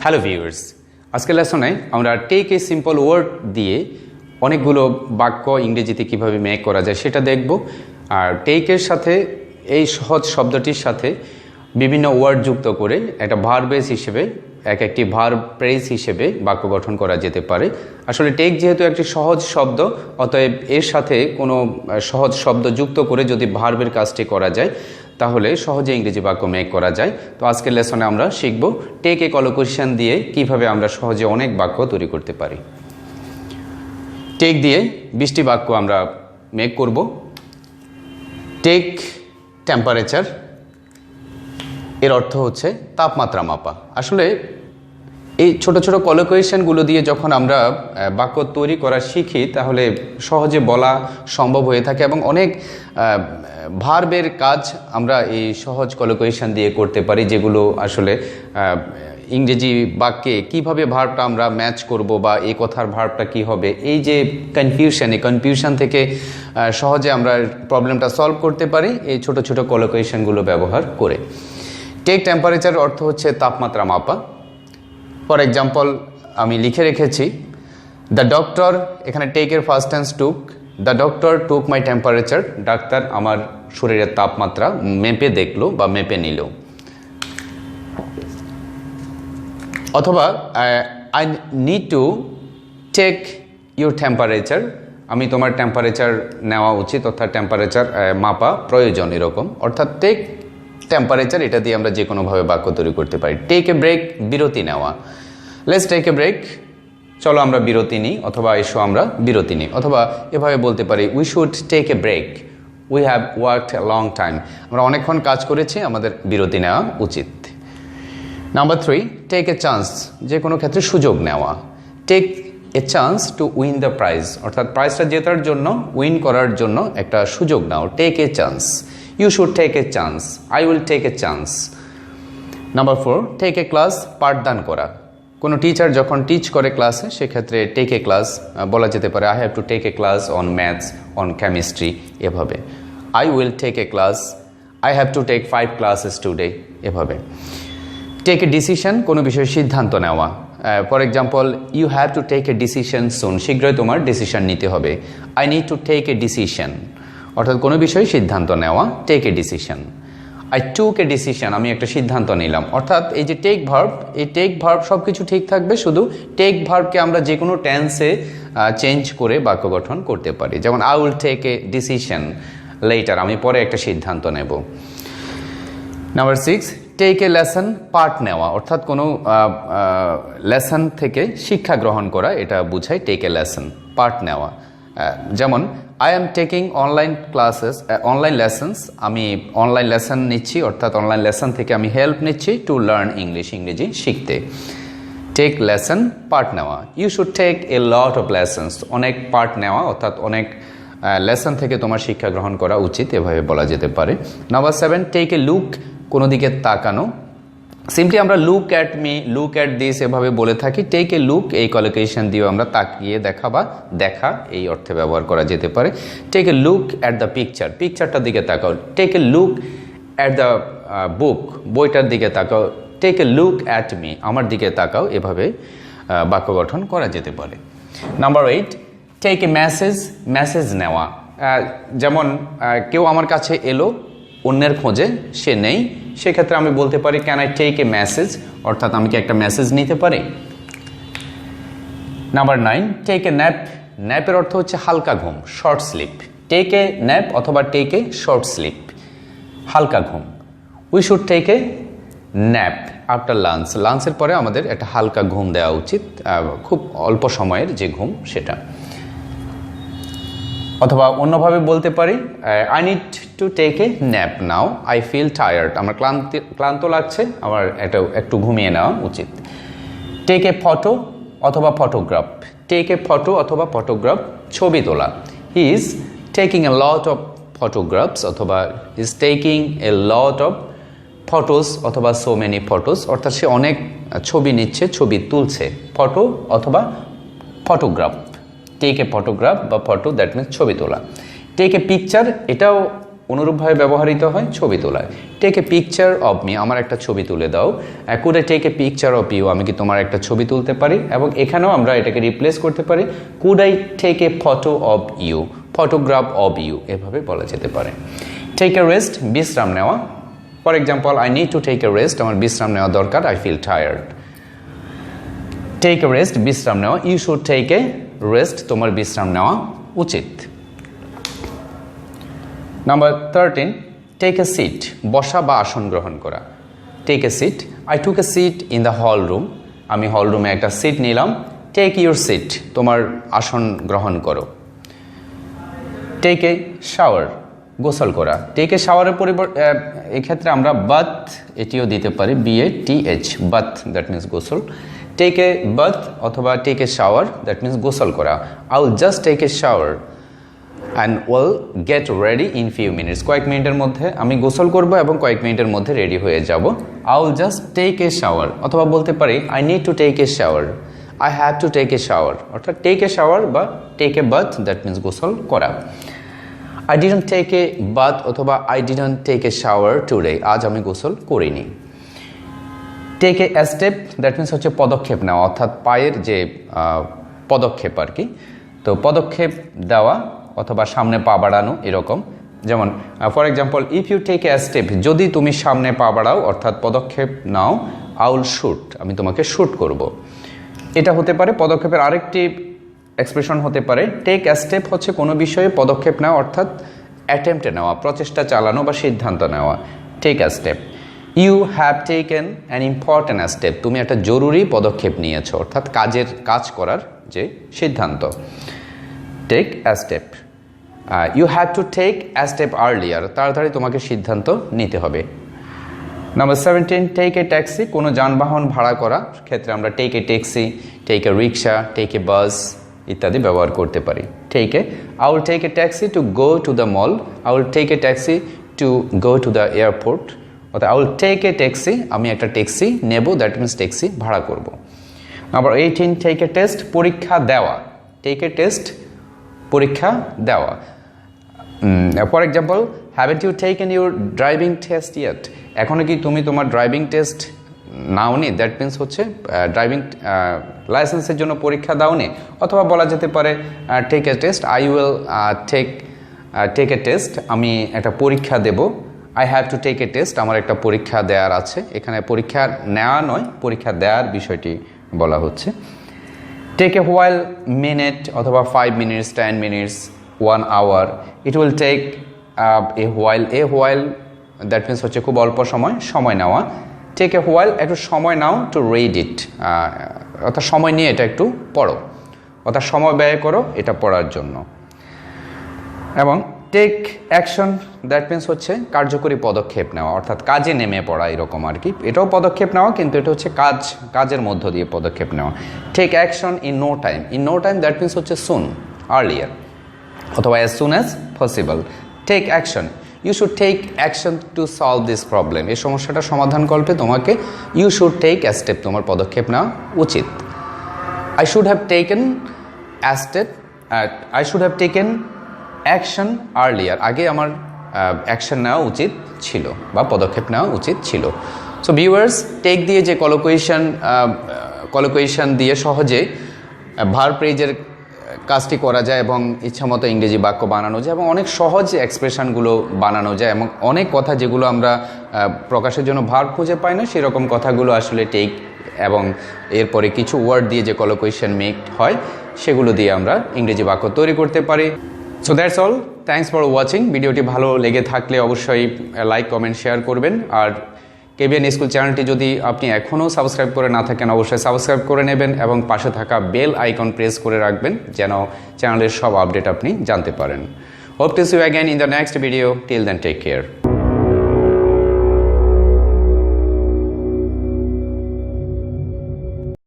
Hello viewers, আজকের লেসনে আমরা take a simple word দিয়ে অনেকগুলো বাক্য ইংরেজিতে কিভাবে মেক করা যায় সেটা দেখব। আর টেকের সাথে এই সহজ শব্দটির সাথে বিভিন্ন ওয়ার্ড যুক্ত করে একটা ভার্ব বেস হিসেবে একটি ভার্ব প্রেস হিসেবে বাক্য গঠন করা যেতে পারে। আসলে টেক যেহেতু একটি সহজ শব্দ, অতএব এর সাথে কোনো সহজ শব্দ যুক্ত করে যদি ভার্বের কাজটি করা যায় তাহলে সহজে ইংরেজি বাক্য মেক করা যায়। তো আজকের লেসনে আমরা শিখব টেক এ কলোকেশন দিয়ে কিভাবে আমরা সহজে অনেক বাক্য তৈরি করতে পারি। টেক দিয়ে 20টি বাক্য আমরা মেক করব। টেক টেম্পারেচার, এর অর্থ হচ্ছে তাপমাত্রা মাপা। আসলে এই ছোট ছোট কলোকেশনগুলো দিয়ে যখন আমরা বাক্য তৈরি করা শিখি তাহলে সহজে বলা সম্ভব হয়ে থাকে এবং অনেক ভার্বের কাজ আমরা এই সহজ কলোকেশন দিয়ে করতে পারি, যেগুলো আসলে ইংরেজি বাক্যে কিভাবে ভার্বটা আমরা ম্যাচ করব বা এই কথার ভার্বটা কি হবে, এই যে কনফিউশন থেকে সহজে আমরা প্রবলেমটা সলভ করতে পারি এই ছোট ছোট কলোকেশনগুলো ব্যবহার করে। টেক টেম্পারেচার অর্থ হচ্ছে তাপমাত্রা মাপা। ফর এক্সাম্পল আমি লিখে রেখেছি দ্য ডক্টর, এখানে টেকের first tense took. The doctor took my temperature, ডাক্তার আমার শরীরের তাপমাত্রা মেপে দেখলো বা মেপে নিল। অথবা I need to take your temperature, আমি তোমার টেম্পারেচার নেওয়া উচিত, অর্থাৎ টেম্পারেচার মাপা প্রয়োজন, এরকম। অর্থাৎ টেক টেম্পারেচার এটা দিয়ে আমরা যে কোনোভাবে বাক্য তৈরি করতে পারি। টেক এ ব্রেক, বিরতি নেওয়া। লেটস টেক এ ব্রেক, চলো আমরা বিরতি নিই, অথবা এসো আমরা বিরতি নিই। অথবা এভাবে বলতে পারি we should take a break, we have worked a long time, আমরা অনেকক্ষণ কাজ করেছি, আমাদের বিরতি নেওয়া উচিত। নাম্বার 3, টেক এ চান্স, যে কোনো ক্ষেত্রে সুযোগ নেওয়া। Take a chance to win the prize, অর্থাৎ প্রাইজটা জেতার জন্য, উইন করার জন্য একটা সুযোগ নাও। Take a chance, you should take a chance, I will take a chance. Number 4, take a class, পাঠদান করা। কোনো টিচার যখন টিচ করে ক্লাসে সেক্ষেত্রে টেক এ ক্লাস বলা যেতে পারে I have to take a class on maths, on chemistry, এভাবে। I will take a class, I have to take 5 classes today, এভাবে। টেক এ ডিসিশন, কোনো বিষয়ে সিদ্ধান্ত নেওয়া। For example you have to take a decision soon, শীঘ্রই তোমার decision নিতে হবে। I need to take a decision, অর্থাৎ কোনো বিষয়ে সিদ্ধান্ত নেওয়া, take a decision. I took a decision, আমি একটা সিদ্ধান্ত নিলাম। অর্থাৎ এই যে টেক ভার্ব, এই টেক ভার্ব সব কিছু ঠিক থাকবে, শুধু টেক ভার্বকে আমরা যে কোনো টেন্সে চেঞ্জ করে বাক্য গঠন করতে পারি। যেমন I will take a decision later, আমি পরে একটা সিদ্ধান্ত নেব। নাম্বার 6, টেক এ লেসন, পাঠ নেওয়া, অর্থাৎ কোনো লেসন থেকে শিক্ষা গ্রহণ করা, এটা বুঝায় টেক এ লেসন, পাঠ নেওয়া। যেমন I am taking online classes, online lessons, আমি অনলাইন লেসন নিচ্ছি, অর্থাৎ অনলাইন লেসন থেকে আমি হেল্প নিচ্ছি টু লার্ন ইংলিশ, ইংরেজি শিখতে। টেক লেসন, পাঠ নেওয়া। You should take a lot of lessons, অনেক পাঠ নেওয়া, অর্থাৎ অনেক লেসন থেকে তোমার শিক্ষা গ্রহণ করা উচিত, এভাবে বলা যেতে পারে। নাম্বার 7, টেক এ লুক, কোনো দিকে তাকানো। সিম্পলি আমরা look at me, look at this এভাবে বলে থাকি। টেক এ লুক, এই কলোকেশন দিয়েও আমরা তাকিয়ে দেখা বা দেখা এই অর্থে ব্যবহার করা যেতে পারে। Take a look at the picture, পিকচারটার দিকে তাকাও। Take a look at the book, বইটার দিকে তাকাও। Take a look at me, আমার দিকে তাকাও, এভাবে বাক্য গঠন করা যেতে পারে। Number 8, take a message, message নেওয়া। যেমন কেউ আমার কাছে এলো অন্যের খোঁজে, সে নেই, সেক্ষেত্রে আমি বলতে পারি can I take a message, অর্থাৎ আমি কি একটা মেসেজ নিতে পারি। নাম্বার 9, টেক এ ন্যাপ, ন্যাপের অর্থ হচ্ছে হালকা ঘুম, short sleep. Take a nap অথবা টেক এ শর্ট স্লিপ, হালকা ঘুম। We should take a nap after lunch, লাঞ্চের পরে আমাদের একটা হালকা ঘুম দেওয়া উচিত, খুব অল্প সময়ের যে ঘুম সেটা। অথবা অন্যভাবে বলতে পারি I need to take a nap now, I feel tired, আমার ক্লান্ত লাগছে, আমার একটু ঘুমিয়ে নেওয়া উচিত। টেক এ ফটো অথবা ফটোগ্রাফ, টেক এ ফটো অথবা ফটোগ্রাফ, ছবি তোলা। He is taking a lot of photographs, অথবা is taking a lot of photos, অথবা সো মেনি ফটোস, অর্থাৎ সে অনেক ছবি নিচ্ছে, ছবি তুলছে। ফটো অথবা ফটোগ্রাফ, টেক এ ফটোগ্রাফ বা ফটো, দ্যাট মিনস ছবি তোলা। টেক এ পিকচার, এটাও অনুরূপভাবে ব্যবহৃত হয় ছবি তোলায়। Take a picture of me, আমার একটা ছবি তুলে দাও। Could I take a picture of you, আমি কি তোমার একটা ছবি তুলতে পারি। এবং এখানেও আমরা এটাকে রিপ্লেস করতে পারি, could I take a photo of you, photograph of you, এভাবে বলা যেতে পারে। টেক এ রেস্ট, বিশ্রাম নেওয়া। For example, I need to take a rest, আমার বিশ্রাম নেওয়া দরকার, I feel tired. Take a rest, বিশ্রাম নেওয়া। You should take a rest, তোমার বিশ্রাম নেওয়া উচিত। নাম্বার 13, টেক এ সিট, বসা বা আসন গ্রহণ করা। Take a seat, I took a seat in the hall room, আমি হল রুমে একটা সিট নিলাম। টেক ইউর সিট, তোমার আসন গ্রহণ করো। টেক এ শাওয়ার, গোসল করা। টেক এ শাওয়ারের এক্ষেত্রে আমরা বাথ এটিও দিতে পারি, BATH, বাথ, দ্যাট মিনস গোসল। টেক এ বাথ অথবা take a shower, that means গোসল করা। I will just take a shower and will get ready in few minutes, কয়েক মিনিটের মধ্যে আমি গোসল করব এবং কয়েক মিনিটের মধ্যে রেডি হয়ে যাব। I will just take a shower, অথবা বলতে পারি I need to take a shower, I have to take a shower, অর্থাৎ টেক এ শাওয়ার বা take a bath, that means গোসল করা। I didn't take a bath অথবা I didn't take a shower today, আজ আমি গোসল করিনি। Take a step, that means হচ্ছে পদক্ষেপ নেওয়া, অর্থাৎ পায়ের যে পদক্ষেপ আর কি। তো পদক্ষেপ দেওয়া অথবা সামনে পা বাড়ানো এরকম। যেমন for example, if you take a step, যদি তুমি সামনে পা বাড়াও অর্থাৎ পদক্ষেপ নাও, আই উইল শুট, আমি তোমাকে শুট করব। এটা হতে পারে। পদক্ষেপের আরেকটি এক্সপ্রেশন হতে পারে, টেক এ স্টেপ হচ্ছে কোনো বিষয়ে পদক্ষেপ নেওয়া অর্থাৎ অ্যাটেম্পটে নেওয়া, প্রচেষ্টা চালানো বা সিদ্ধান্ত নেওয়া। Take a step. You have taken an important step, তুমি একটা জরুরি পদক্ষেপ নিয়েছো, অর্থাৎ কাজ করার যে সিদ্ধান্ত। Take a step. You have to take a step earlier, তাড়াতাড়ি তোমাকে সিদ্ধান্ত নিতে হবে। নাম্বার 17, টেক এ ট্যাক্সি, কোনো যানবাহন ভাড়া করা ক্ষেত্রে আমরা take a taxi, take a rickshaw, take a bus ইত্যাদি ব্যবহার করতে পারি। Take a, I will take a taxi to go to the mall, I will take a taxi to go to the airport, অর্থাৎ I will take a taxi, আমি একটা taxi নেব, that means taxi ভাড়া করব। Number 18, take a test, পরীক্ষা দেওয়া। Take a test, পরীক্ষা দেওয়া। For example, haven't you taken your driving test yet, এখনও কি তুমি তোমার ড্রাইভিং টেস্ট নাওনি, দ্যাট মিনস হচ্ছে ড্রাইভিং লাইসেন্সের জন্য পরীক্ষা দাওনি। অথবা বলা যেতে পারে take a test, I will take a test, আমি একটা পরীক্ষা দেব। I have to take a test, আমার একটা পরীক্ষা দেওয়ার আছে। এখানে পরীক্ষা নেওয়া নয়, পরীক্ষা দেওয়ার বিষয়টি বলা হচ্ছে। টেক এ হোয়াইল, মিনিট অথবা 5 minutes, 10 minutes, 1 hour. It will take a while, that means হচ্ছে খুব অল্প সময় নেওয়া। টেক এ হোয়াইল, একটু সময় নাও টু রিড ইট, অর্থাৎ সময় নিয়ে এটা একটু পড়ো, অর্থাৎ সময় ব্যয় করো এটা পড়ার জন্য। এবং টেক অ্যাকশন, দ্যাট মিনস হচ্ছে কার্যকরী পদক্ষেপ নেওয়া, অর্থাৎ কাজে নেমে পড়া এরকম আর কি। এটাও পদক্ষেপ নেওয়া, কিন্তু এটা হচ্ছে কাজের মধ্য দিয়ে পদক্ষেপ নেওয়া। Take action in no time, in no time that means হচ্ছে সুন, আর্লিয়ার, অথবা as soon as possible. Take action, you should take action to solve this problem, এই সমস্যাটা সমাধান করতে তোমাকে you should take a step, তোমার পদক্ষেপ নেওয়া উচিত। I should have taken a step, I should have taken action earlier, আগে আমার অ্যাকশন নেওয়া উচিত ছিল বা পদক্ষেপ নেওয়া উচিত ছিল। সো ভিউয়ার্স, টেক দিয়ে যে কলোকুয়েশন দিয়ে সহজে ভার্ব ফ্রেজের কাজটি করা যায় এবং ইচ্ছামতো ইংরেজি বাক্য বানানো যায় এবং অনেক সহজ এক্সপ্রেশনগুলো বানানো যায় এবং অনেক কথা যেগুলো আমরা প্রকাশের জন্য ভার্ব খুঁজে পাই না, সেরকম কথাগুলো আসলে টেক এবং এরপরে কিছু ওয়ার্ড দিয়ে যে কলোকুয়েশন মেক হয় সেগুলো দিয়ে আমরা ইংরেজি বাক্য তৈরি করতে পারি। So that's all, thanks for watching. ভিডিওটি ভালো লেগে থাকলে অবশ্যই লাইক, কমেন্ট, শেয়ার করবেন। আর কেবিএন স্কুল চ্যানেলটি যদি আপনি এখনও সাবস্ক্রাইব করে না থাকেন অবশ্যই সাবস্ক্রাইব করে নেবেন এবং পাশে থাকা বেল আইকন প্রেস করে রাখবেন যেন চ্যানেলের সব আপডেট আপনি জানতে পারেন। Hope to see you again in the next video. Till then take care.